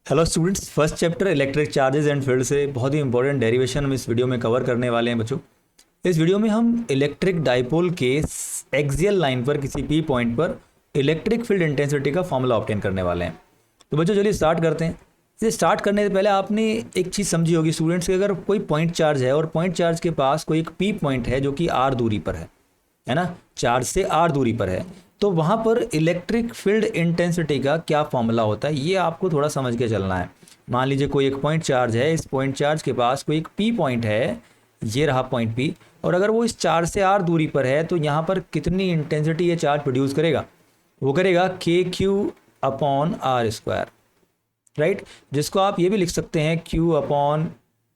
Hello students, first chapter electric charges and field से बहुत ही important derivation हम इस वीडियो में कवर करने वाले हैं बच्चों। इस वीडियो में हम इलेक्ट्रिक डाइपोल के एक्सियल लाइन पर किसी पी पॉइंट पर इलेक्ट्रिक फील्ड इंटेंसिटी का फॉर्मूला ऑब्टेन करने वाले हैं। तो बच्चों चलिए स्टार्ट करते हैं। इसे स्टार्ट करने से पहले आपने एक चीज़ समझी होगी स्टूडेंट्स कि अगर कोई पॉइंट चार्ज है और पॉइंट चार्ज के पास कोई एक पी पॉइंट है जो कि आर दूरी पर है ना, चार्ज से आर दूरी पर है, तो वहाँ पर इलेक्ट्रिक फील्ड इंटेंसिटी का क्या फॉर्मूला होता है ये आपको थोड़ा समझ के चलना है। मान लीजिए कोई एक पॉइंट चार्ज है, इस पॉइंट चार्ज के पास कोई एक पी पॉइंट है, ये रहा पॉइंट पी, और अगर वो इस चार्ज से आर दूरी पर है तो यहाँ पर कितनी इंटेंसिटी ये चार्ज प्रोड्यूस करेगा, वो करेगा k q upon r square, right, जिसको आप ये भी लिख सकते हैं q upon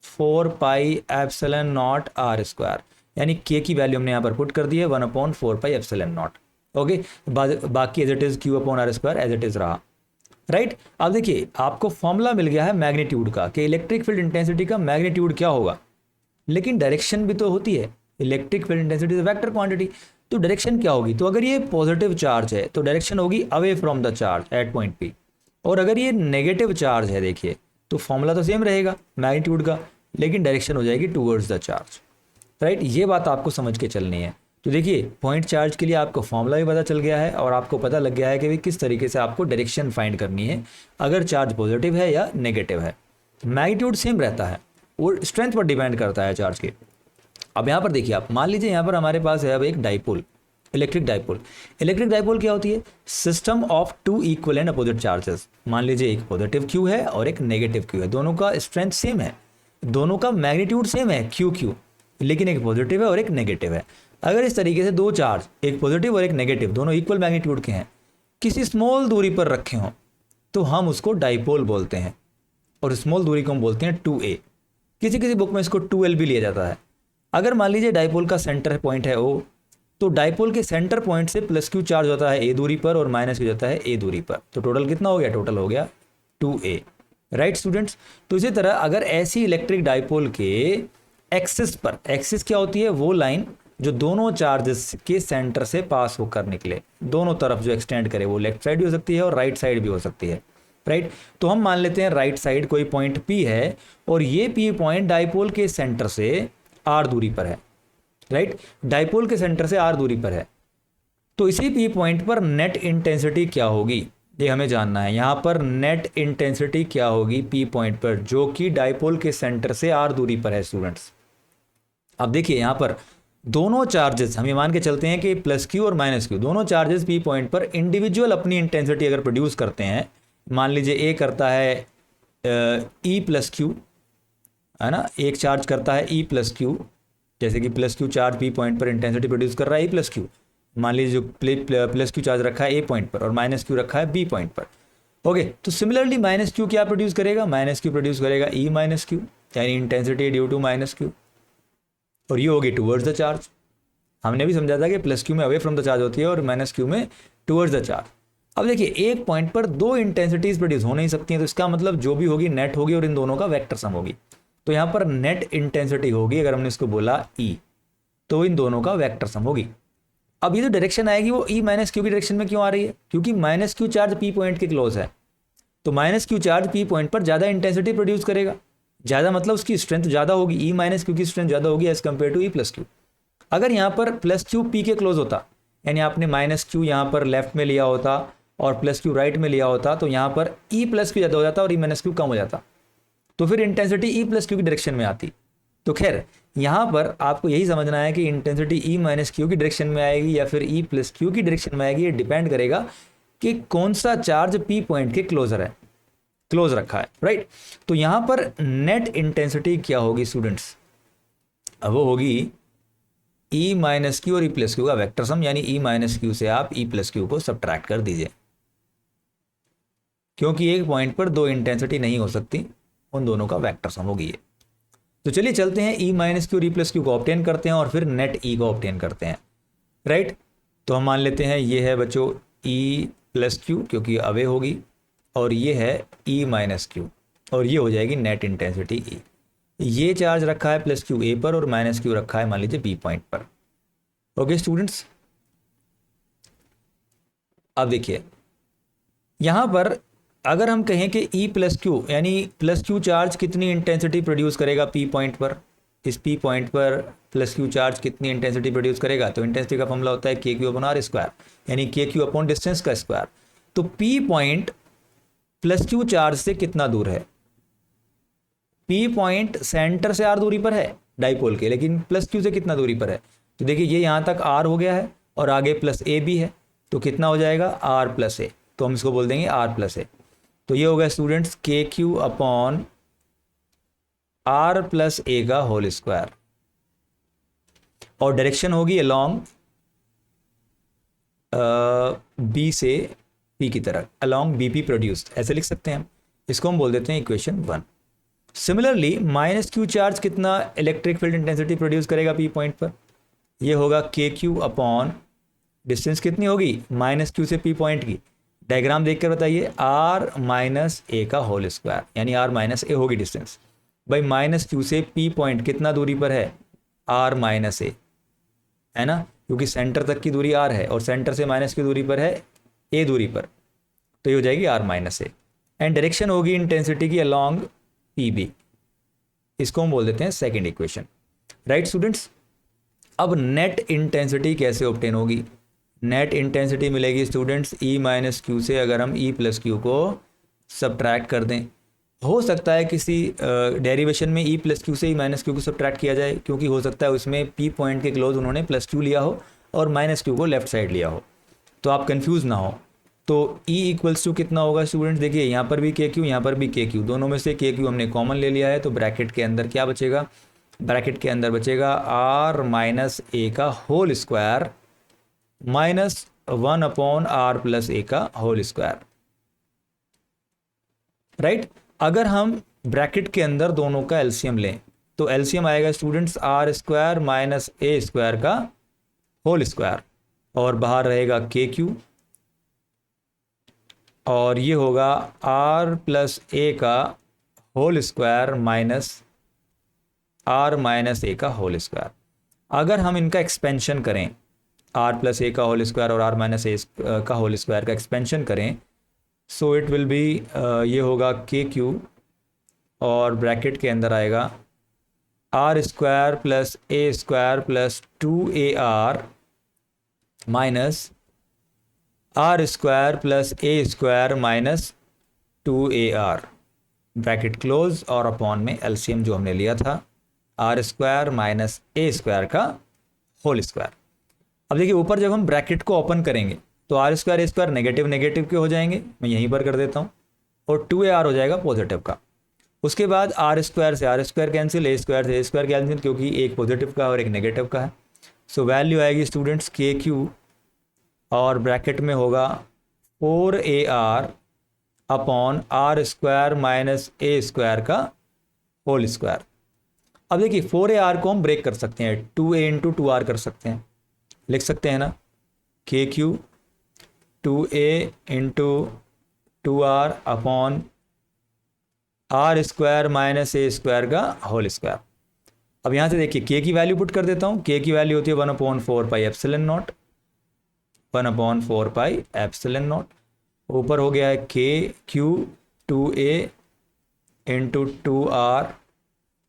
4 pi epsilon naught r square, यानी के की वैल्यू हमने यहाँ पर पुट कर दी है 1/4 पाई एप्सिलॉन नॉट। ओके, बाकी as it is q upon r square as it is रहा, राइट। अब देखिए आपको फॉर्मूला मिल गया है मैग्नीट्यूड का कि इलेक्ट्रिक फील्ड इंटेंसिटी का मैग्नीट्यूड क्या होगा, लेकिन डायरेक्शन भी तो होती है। Electric field intensity is vector quantity, तो डायरेक्शन क्या होगी? तो अगर ये पॉजिटिव चार्ज है तो डायरेक्शन होगी away from the charge at point P, और अगर ये नेगेटिव चार्ज है देखिए तो फॉर्मूला तो सेम रहेगा मैग्नीट्यूड का, लेकिन डायरेक्शन हो जाएगी टूवर्ड्स द चार्ज, राइट। ये बात आपको समझ के चलनी है। तो देखिए पॉइंट चार्ज के लिए आपको फॉर्मूला भी पता चल गया है और आपको पता लग गया है कि किस तरीके से आपको डायरेक्शन फाइंड करनी है अगर चार्ज पॉजिटिव है या नेगेटिव है। मैग्नीट्यूड सेम रहता है, वो स्ट्रेंथ पर डिपेंड करता है चार्ज के। अब यहाँ पर देखिए आप, मान लीजिए यहाँ पर हमारे पास है अब एक dipole, electric dipole. Electric dipole क्या होती है? System of two equal and opposite charges. मान लीजिए एक पॉजिटिव क्यू है और एक नेगेटिव क्यू है, दोनों का स्ट्रेंथ सेम है, दोनों का मैग्नीट्यूड सेम है क्यू क्यू, लेकिन एक पॉजिटिव है और एक नेगेटिव है। अगर इस तरीके से दो चार्ज, एक पॉजिटिव और एक नेगेटिव, दोनों इक्वल मैग्नीट्यूड के हैं, किसी स्मॉल दूरी पर रखे हों तो हम उसको डाइपोल बोलते हैं, और स्मॉल दूरी को हम बोलते हैं 2a। किसी किसी बुक में इसको 2l भी लिया जाता है। अगर मान लीजिए डाइपोल का सेंटर पॉइंट है O, तो डाइपोल के सेंटर पॉइंट से प्लस क्यू चार्ज होता है a दूरी पर और माइनस क्यू जाता है a दूरी पर, तो टोटल कितना हो गया? टोटल हो गया 2a, राइट स्टूडेंट्स। तो इसी तरह अगर ऐसी इलेक्ट्रिक डाइपोल के एक्सिस पर, एक्सिस क्या होती है? वो लाइन जो दोनों चार्जेस के सेंटर से पास होकर निकले, दोनों तरफ जो एक्सटेंड करे, वो लेफ्ट साइड भी हो सकती है और राइट साइड भी हो सकती है, राइट। तो हम मान लेते हैं राइट साइड कोई पॉइंट P है और ये P पॉइंट डाइपोल के सेंटर से R दूरी पर है, राइट, डाइपोल के सेंटर से R दूरी पर है। तो इसी P पॉइंट पर नेट इंटेंसिटी क्या होगी ये हमें जानना है। यहाँ पर नेट इंटेंसिटी क्या होगी P पॉइंट पर, जो कि डाइपोल के सेंटर से R दूरी पर है स्टूडेंट्स। अब देखिए यहाँ पर दोनों चार्जेस, हम ये मान के चलते हैं कि प्लस क्यू और माइनस क्यू, दोनों चार्जेस पी पॉइंट पर इंडिविजुअल अपनी इंटेंसिटी अगर प्रोड्यूस करते हैं, मान लीजिए ए करता है ई प्लस क्यू, है ना, एक चार्ज करता है ई प्लस क्यू, जैसे कि plus Q charge P point पर इंटेंसिटी प्रोड्यूस कर रहा है ई प्लस क्यू। मान लीजिए जो प्लस क्यू चार्ज रखा है ए पॉइंट पर और माइनस क्यू रखा है बी पॉइंट पर। ओके, तो सिमिलरली माइनस क्यू क्या प्रोड्यूस करेगा? माइनस क्यू प्रोड्यूस करेगा ई माइनस क्यू, यानी intensity due to minus q, और ये होगी टूवर्ड्स द चार्ज। हमने भी समझा था कि प्लस क्यू में अवे फ्रॉम द चार्ज होती है और माइनस क्यू में टूवर्ड्स द चार्ज। अब देखिए एक पॉइंट पर दो इंटेंसिटीज प्रोड्यूस हो नहीं सकती हैं, तो इसका मतलब जो भी होगी नेट होगी और इन दोनों का वेक्टर सम होगी। तो यहाँ पर नेट इंटेंसिटी होगी, अगर हमने इसको बोला ई, तो इन दोनों का वेक्टर सम होगी। अब ये जो डायरेक्शन आएगी वो ई माइनस क्यू की डायरेक्शन में क्यों आ रही है? क्योंकि minus Q charge P point के क्लोज है, तो minus Q charge P point पर ज़्यादा इंटेंसिटी प्रोड्यूस करेगा। ज़्यादा मतलब उसकी स्ट्रेंथ ज़्यादा होगी, ई माइनस क्यू की स्ट्रेंथ ज़्यादा होगी as compared to E plus q. अगर यहाँ पर प्लस क्यू पी के क्लोज होता, यानी आपने माइनस क्यू यहाँ पर लेफ्ट में लिया होता और प्लस क्यू राइट में लिया होता, तो यहाँ पर ई प्लस क्यू ज़्यादा हो जाता और ई माइनस क्यू कम हो जाता, तो फिर इंटेंसिटी ई प्लस क्यू की डायरेक्शन में आती। तो खैर यहाँ पर आपको यही समझना है कि इंटेंसिटी ई माइनस क्यू की डायरेक्शन में आएगी या फिर ई प्लस क्यू की डायरेक्शन में आएगी, ये डिपेंड करेगा कि कौन सा चार्ज पी पॉइंट के क्लोजर है, क्लोज रखा है, राइट। तो यहां पर नेट इंटेंसिटी क्या होगी स्टूडेंट्स? अब वो होगी ई माइनस क्यू और ई प्लस क्यू का वेक्टर सम, यानी ई माइनस क्यू से आप ई प्लस क्यू को सब्ट्रैक्ट कर दीजिए, क्योंकि एक पॉइंट पर दो इंटेंसिटी नहीं हो सकती, उन दोनों का वेक्टर सम होगी ये। तो चलिए चलते हैं ई माइनस क्यू और ई प्लस क्यू को ऑब्टेन करते हैं और फिर नेट ई को ऑब्टेन करते हैं, राइट। तो हम मान लेते हैं ये है बच्चों ई प्लस क्यू, क्योंकि अवे होगी, और ये है ई माइनस क्यू, और ये हो जाएगी नेट इंटेंसिटी ई। ये चार्ज रखा है प्लस क्यू ए पर और माइनस क्यू रखा है मान लीजिए बी पॉइंट पर। ओके स्टूडेंट्स, अब देखिए यहां पर अगर हम कहें कि E प्लस क्यू यानी प्लस क्यू चार्ज कितनी इंटेंसिटी प्रोड्यूस करेगा P पॉइंट पर, इस P पॉइंट पर प्लस क्यू चार्ज कितनी इंटेंसिटी प्रोड्यूस करेगा, तो इंटेंसिटी का फॉर्मूला होता है के क्यू अपॉन आर स्क्वायर, यानी के क्यू अपॉन डिस्टेंस का स्क्वायर। तो P point plus Q charge से कितना दूर है? P पॉइंट सेंटर से R दूरी पर है डाइपोल के, लेकिन प्लस क्यू से कितना दूरी पर है? तो देखिए ये यहाँ तक R हो गया है और आगे प्लस A भी है, तो कितना हो जाएगा R प्लस A, तो हम इसको बोल देंगे R प्लस A। तो ये हो गया students k q upon r plus a का होल स्क्वायर, और डायरेक्शन होगी अलोंग बी से पी की तरफ, अलोंग बीपी प्रोड्यूस्ड, ऐसे लिख सकते हैं हम। इसको हम बोल देते हैं equation 1। Similarly minus Q charge कितना इलेक्ट्रिक फील्ड इंटेंसिटी प्रोड्यूस करेगा पी पॉइंट पर? ये होगा के क्यू अपॉन डिस्टेंस कितनी होगी माइनस क्यू से पी पॉइंट की, डायग्राम देखकर बताइए, आर माइनस ए का होल स्क्वायर, यानी आर माइनस ए होगी डिस्टेंस। भाई माइनस क्यू से पी पॉइंट कितना दूरी पर है? आर माइनस ए, है ना, क्योंकि सेंटर तक की दूरी आर है और सेंटर से माइनस की दूरी पर है ए दूरी पर, तो ये हो जाएगी r minus a. And direction होगी इंटेंसिटी की अलोंग पी बी, इसको हम बोल देते हैं सेकेंड इक्वेशन। राइट स्टूडेंट्स, अब नेट इंटेंसिटी कैसे ऑब्टेन होगी? नेट इंटेंसिटी मिलेगी स्टूडेंट्स ई माइनस क्यू से, अगर हम ई प्लस क्यू को सब्ट्रैक्ट कर दें। हो सकता है किसी डेरिवेशन में ई प्लस क्यू से ई माइनस क्यू को सब्ट्रैक्ट किया जाए, क्योंकि हो सकता है उसमें पी पॉइंट के क्लोज उन्होंने प्लस क्यू लिया हो और माइनस क्यू को लेफ्ट साइड लिया हो, तो आप कंफ्यूज ना हो। तो E इक्वल्स टू कितना होगा स्टूडेंट्स? देखिए यहाँ पर भी के क्यू, यहाँ पर भी के क्यू, दोनों में से के क्यू हमने कॉमन ले लिया है, तो ब्रैकेट के अंदर क्या बचेगा? ब्रैकेट के अंदर बचेगा आर माइनस ए का whole square minus 1 upon r plus a का होल स्क्वायर। राइट, अगर हम ब्रैकेट के अंदर दोनों का एलसीएम लें तो एलसीएम आएगा students r square minus a square का होल स्क्वायर, और बाहर रहेगा के क्यू, और ये होगा आर प्लस ए का whole square minus r minus a का होल स्क्वायर। अगर हम इनका एक्सपेंशन करें, आर प्लस ए का होल स्क्वायर और आर माइनस ए का होल स्क्वायर का एक्सपेंशन करें, सो इट विल बी, ये होगा के क्यू और ब्रैकेट के अंदर आएगा r square plus a square plus 2AR minus r square plus a square minus 2AR, bracket close, और अपॉन में एलसीएम जो हमने लिया था r square minus a square का होल स्क्वायर। अब देखिए ऊपर जब हम ब्रैकेट को ओपन करेंगे तो r square a square negative negative के हो जाएंगे, मैं यहीं पर कर देता हूँ, और 2AR हो जाएगा पॉजिटिव का। उसके बाद आर स्क्वायर से r square cancel, a square से ए स्क्वायर कैंसिल, क्योंकि एक पॉजिटिव का और एक नेगेटिव का है। सो वैल्यू आएगी स्टूडेंट्स के क्यू और ब्रैकेट में होगा 4AR upon r square minus a square का होल स्क्वायर। अब देखिए 4AR को हम ब्रेक कर सकते हैं, 2A इंटू 2R कर सकते हैं, लिख सकते हैं ना, k q 2A into 2R upon r square minus a square का होल स्क्वायर। अब यहाँ से देखिए के की वैल्यू पुट कर देता हूँ, के की वैल्यू होती है 1/4 pi epsilon not, 1/4 pi epsilon not. ऊपर हो गया है के क्यू 2A इंटू 2R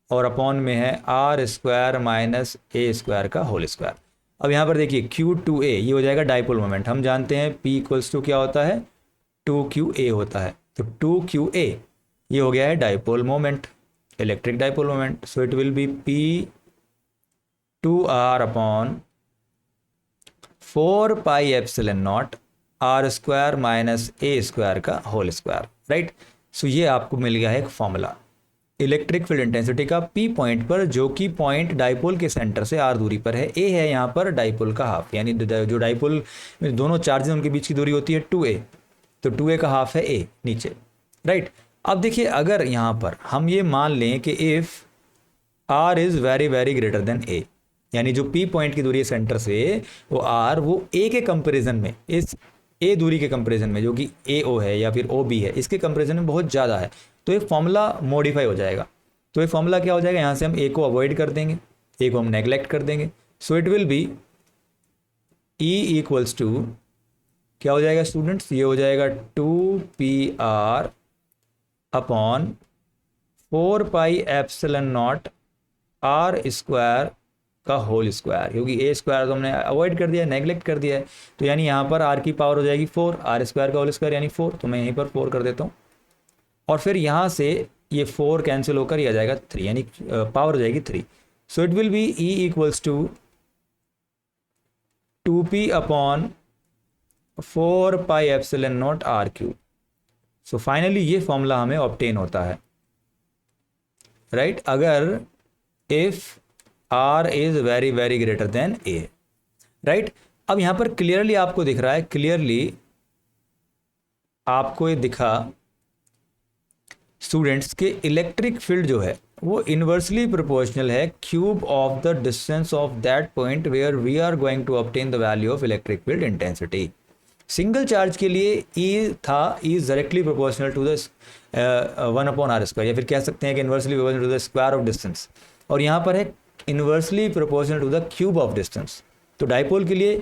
और अपॉन में है r square minus a square का होल स्क्वायर। अब यहाँ पर देखिए Q2A ये हो जाएगा डाइपोल मोमेंट, हम जानते हैं P इक्वल्स टू क्या होता है, 2QA होता है, तो 2QA ये हो गया है dipole moment, electric dipole moment. So it will be P2R upon 4 pi epsilon naught r square minus a square का होल स्क्वायर। राइट, सो ये आपको मिल गया है एक फॉर्मूला इलेक्ट्रिक फील्ड इंटेंसिटी का पी पॉइंट पर, जो कि पॉइंट डाइपोल के सेंटर से आर दूरी पर है। ए है यहाँ पर डाइपोल का हाफ, यानी जो डाइपोल में दोनों चार्जेस उनके बीच की दूरी होती है 2A, तो 2A का हाफ है ए नीचे। राइट, अब देखिए अगर यहाँ पर हम ये मान लें कि if r is very very greater than a, यानी जो पी पॉइंट की दूरी है सेंटर से वो आर, वो ए के कंपेरिजन में, इस ए दूरी के कंपेरिजन में जो कि AO है या फिर OB है, इसके कंपेरिजन में बहुत ज़्यादा है, तो एक फॉर्मूला मॉडिफाई हो जाएगा। तो ये फॉर्मूला क्या हो जाएगा, यहाँ से हम ए को अवॉइड कर देंगे, ए को हम नेग्लेक्ट कर देंगे। So it will be E equals to क्या हो जाएगा स्टूडेंट्स, ये हो जाएगा 2 PR अपॉन 4πε0 R² का होल स्क्वायर, क्योंकि A² तो हमने अवॉइड कर दिया है, नेगलेक्ट कर दिया है, तो यानी यहाँ पर R की पावर हो जाएगी 4, R² का होल स्क्वायर यानी 4, तो मैं यहीं पर 4 कर देता हूँ। और फिर यहाँ से ये 4 कैंसिल होकर ये आ जाएगा 3, यानी पावर हो जाएगी 3। So it will be E equals to 2p upon 4πε0 R³। So finally ये फॉर्मूला हमें ऑब्टेन होता है, राइट, अगर if R is very very greater than A, right. अब यहां पर क्लियरली आपको दिख रहा है, क्लियरली आपको ये दिखा स्टूडेंट्स के इलेक्ट्रिक फील्ड जो है वो इन्वर्सली प्रोपोर्शनल है cube of the distance of that point where we are going to obtain the value of electric field intensity. Single charge के लिए E था, E is directly proportional to the 1/r², या फिर कह सकते हैं कि inversely proportional to the square of distance, और यहाँ पर है inversely proportional to the cube of distance. तो डाइपोल के लिए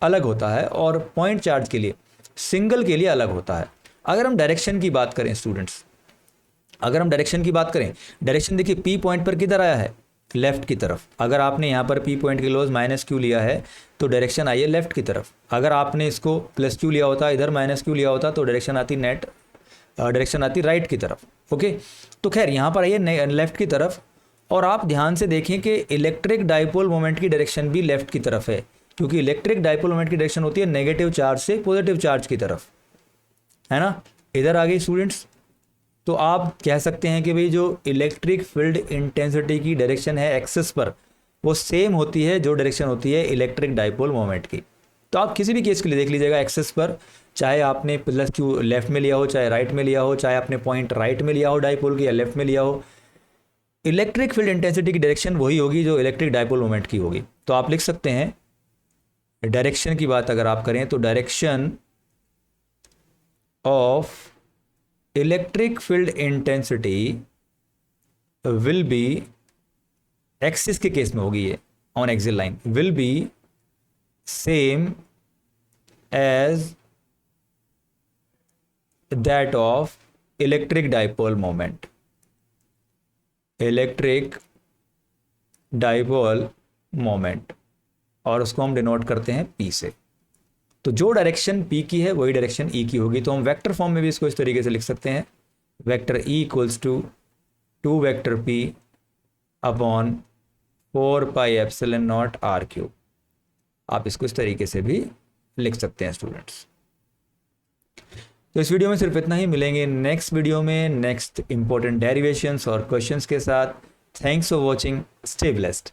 अलग होता है और पॉइंट चार्ज के लिए, सिंगल के लिए अलग होता है। अगर हम डायरेक्शन की बात करें स्टूडेंट्स, अगर हम डायरेक्शन की बात करें, डायरेक्शन देखिए P पॉइंट पर किधर आया है, लेफ्ट की तरफ। अगर आपने यहाँ पर P पॉइंट के लोज -q लिया है तो डायरेक्शन आई है लेफ्ट की तरफ। अगर आपने इसको +q लिया होता, इधर -q लिया होता, तो डायरेक्शन आती डायरेक्शन आती राइट की तरफ। ओके, तो खैर यहाँ पर आइए लेफ्ट की तरफ, और आप ध्यान से देखें कि इलेक्ट्रिक डाइपोल मोमेंट की डायरेक्शन भी लेफ्ट की तरफ है, क्योंकि इलेक्ट्रिक डाइपोल मोमेंट की डायरेक्शन होती है नेगेटिव चार्ज से पॉजिटिव चार्ज की तरफ, है ना। इधर आ गई स्टूडेंट्स, तो आप कह सकते हैं कि भाई जो इलेक्ट्रिक फील्ड इंटेंसिटी की डायरेक्शन है एक्सिस पर, वो सेम होती है जो डायरेक्शन होती है इलेक्ट्रिक डाइपोल मोमेंट की। तो आप किसी भी केस के लिए देख लीजिएगा एक्सिस पर, चाहे आपने +q लेफ्ट में लिया हो, चाहे राइट में लिया हो, चाहे आपने पॉइंट राइट में लिया हो डाइपोल की, या लेफ्ट में लिया हो, इलेक्ट्रिक फील्ड इंटेंसिटी की डायरेक्शन वही होगी जो इलेक्ट्रिक डाइपोल मोमेंट की होगी। तो आप लिख सकते हैं, डायरेक्शन की बात अगर आप करें तो direction of electric field intensity will be, axis के केस में होगी ये on axial line, will be same as that of electric dipole moment, electric dipole moment, और उसको हम डिनोट करते हैं P से। तो जो डायरेक्शन P की है वही डायरेक्शन E की होगी। तो हम वेक्टर फॉर्म में भी इसको इस तरीके से लिख सकते हैं, vector E equals to 2 vector P upon 4πε0 R³। आप इसको इस तरीके से भी लिख सकते हैं स्टूडेंट्स। तो इस वीडियो में सिर्फ इतना ही, मिलेंगे नेक्स्ट वीडियो में नेक्स्ट इंपॉर्टेंट डेरिवेशंस और क्वेश्चंस के साथ। Thanks for watching, stay blessed.